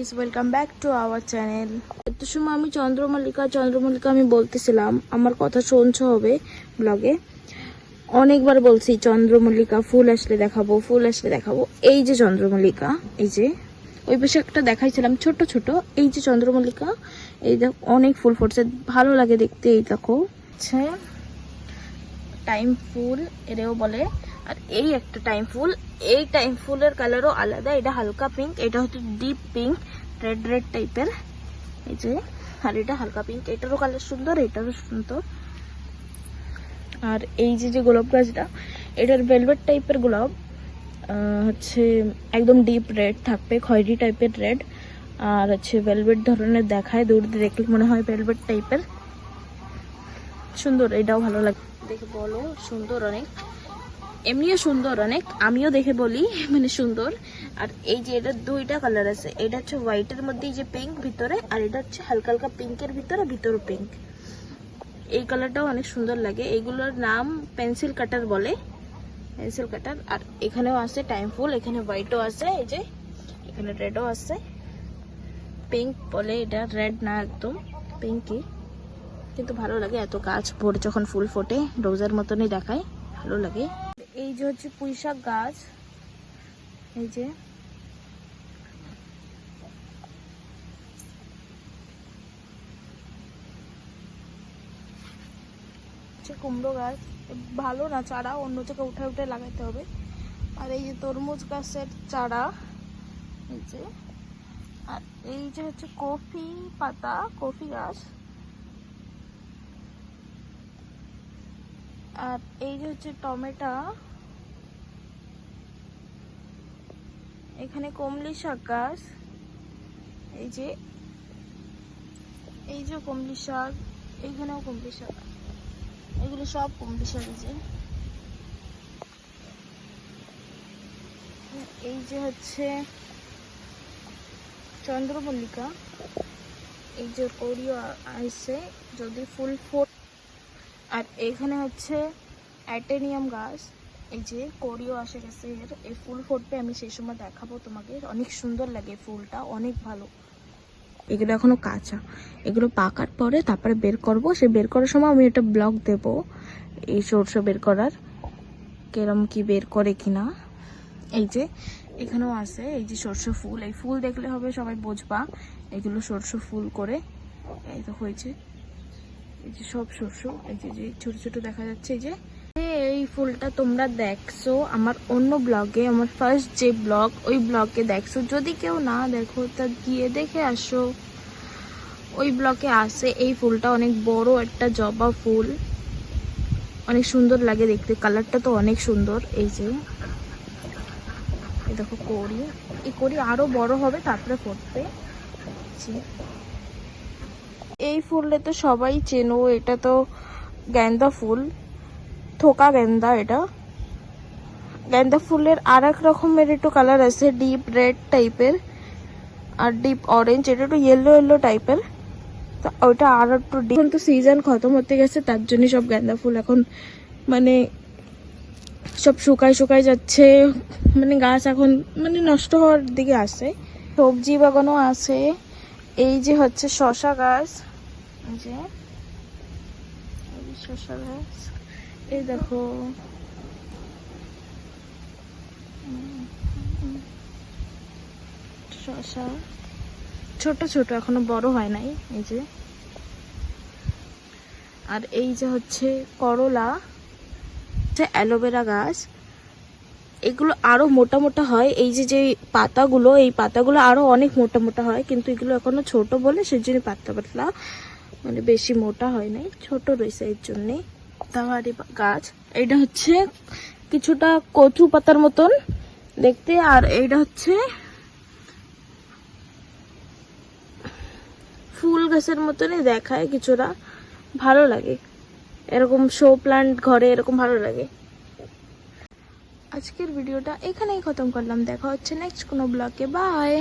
Guys, welcome back to our channel. এত সময় আমি চন্দ্রমল্লিকা আমি বলতেছিলাম, আমার কথা শুনছো হবে ব্লগে। অনেকবার বলছি চন্দ্রমল্লিকা ফুল আসলে দেখাবো। এই যে চন্দ্রমল্লিকা, এই যে ওই পাশে একটা দেখাইছিলাম ছোট ছোট, এই যে চন্দ্রমল্লিকা, এই দেখো অনেক ফুল ফুটছে, ভালো লাগে দেখতে। এই দেখো আচ্ছা, টাইম ফুল এরেও বলে। আর এই একটা টাইম ফুল, এই টাইম ফুলের কালারও আলাদা, এটা হালকা পিঙ্ক, এটা হচ্ছে ডিপ পিঙ্ক, রেড টাইপের। এই যে, আর এটা হালকা পিঙ্ক, এটারও কালার সুন্দর, এটারও সুন্দর। আর এই যে গোলাপ গাছটা, এটার ভেলভেট টাইপের গোলাপ, হচ্ছে একদম ডিপ রেড থাকবে, খয়েরি টাইপের রেড। আর হচ্ছে ভেলভেট ধরনের দেখায়, দূর দিয়ে দেখলে মনে হয় ভেলভেট টাইপের, সুন্দর। এটাও ভালো লাগে দেখে, বলো সুন্দর অনেক, এমনিও সুন্দর অনেক, আমিও দেখে বলি মানে সুন্দর। আর এই যে এটা দুইটা কালার আছে, এটা হচ্ছে হোয়াইটের মধ্যে এই যে পিঙ্ক ভিতরে, আর এটা হচ্ছে হালকা হালকা পিঙ্কের ভিতরে পিঙ্ক। এই কালারটাও অনেক সুন্দর লাগে। এইগুলোর নাম পেন্সিল কাটার বলে, পেন্সিল কাটার। আর এখানেও আছে টাইম ফুল, এখানে হোয়াইটও আছে, এই যে এখানে রেডও আছে, পিঙ্ক বলে এটা, রেড না একদম পিঙ্কই, কিন্তু ভালো লাগে। এত গাছ ভরে যখন ফুল ফোটে রোজার মতনই দেখায়, ভালো লাগে। এই যে হচ্ছে পুঁইশাক গাছ, এই যে কুমড়ো গাছ, ভালো না, চারা অন্য জায়গায় উঠে লাগাইতে হবে। আর এই যে তরমুজ গাছের চারা, এই যে। আর এই যে হচ্ছে কফি পাতা, কফি গাছ। আর এই যে হচ্ছে টমেটো, এখানে কমলি শাক গাছ, এই যে কমলি শাক, এইখানেও কমলি শাক, এগুলো সব কমলি শাক। এই যে হচ্ছে চন্দ্রমল্লিকা, এই যে কড়িও আসছে যদি ফুল ফোট। আর এখানে হচ্ছে অ্যাটেনিয়াম গাছ, এই যে কড়িও আসে গেছে এর, এই ফুল ফুটবে, আমি সেই সময় দেখাবো তোমাকে। অনেক সুন্দর লাগে ফুলটা, অনেক ভালো। এগুলো এখনো কাঁচা, এগুলো পাকার পরে তারপরে বের করব। সে বের করার সময় আমি একটা ব্লগ দেব, এই সরষে বের করার, কেরম কি বের করে কিনা। এই যে এখানেও আছে এই যে সরষে ফুল, এই ফুল দেখলে হবে সবাই বুঝবা এগুলো সরষে ফুল করে। এই তো হয়েছে, এই যে সব সরষে, এই যে ছোট ছোট দেখা যাচ্ছে। এই যে এই ফুলটা তোমরা দেখছো আমার অন্য ব্লগে, আমার ফার্স্ট যে ব্লগ, ওই ব্লগে দেখছো। যদি কেউ না দেখো তা গিয়ে দেখে আসো, ওই ব্লগে আসে। এই ফুলটা অনেক বড় একটা জবা ফুল, অনেক সুন্দর লাগে দেখতে, কালারটা তো অনেক সুন্দর। এই যে দেখো কড়ি, এই কড়ি আরো বড় হবে তারপরে ফুটবে। এই ফুলটা তো সবাই চেনো, এটা তো গেন্দা ফুল, থোকা গেন্দা। এটা গেন্দা ফুলের আর এক রকমের একটু কালার আছে, ডিপ রেড টাইপের আর ডিপ অরেঞ্জ, এটা একটু ইয়েলো টাইপের। তো ওইটা আর একটু ডিপ। এখন তো সিজন খতম হতে গেছে, তার জন্য সব গেন্দা ফুল এখন মানে সব শুকায় যাচ্ছে, মানে গাছ এখন মানে নষ্ট হওয়ার দিকে আসে। সবজি বাগানও আছে, এই যে হচ্ছে শশা গাছ, এই যে শশা গাছ, এই দেখো শশা ছোট ছোট, এখনো বড় হয় নাই, এই যে। আর এই যে হচ্ছে করলা, অ্যালোভেরা গাছ, এগুলো আরো মোটা হয়। এই যে পাতাগুলো, এই পাতাগুলো আরো অনেক মোটা হয়, কিন্তু এগুলো এখনো ছোট বলে সেজন্য পাতলা মানে বেশি মোটা হয় নাই, ছোট রয়েছে এর জন্যে। তাওয়ারি গাছ, এটা হচ্ছে কিছুটা কচু পাতার মতন দেখতে। আর এইটা হচ্ছে ফুল গাছের মতনই দেখায় কিছুটা, ভালো লাগে এরকম শো প্লান্ট ঘরে, এরকম ভালো লাগে। আজকের ভিডিওটা এখানেই খতম করলাম, দেখা হচ্ছে নেক্সট কোনো ব্লগে, বাই।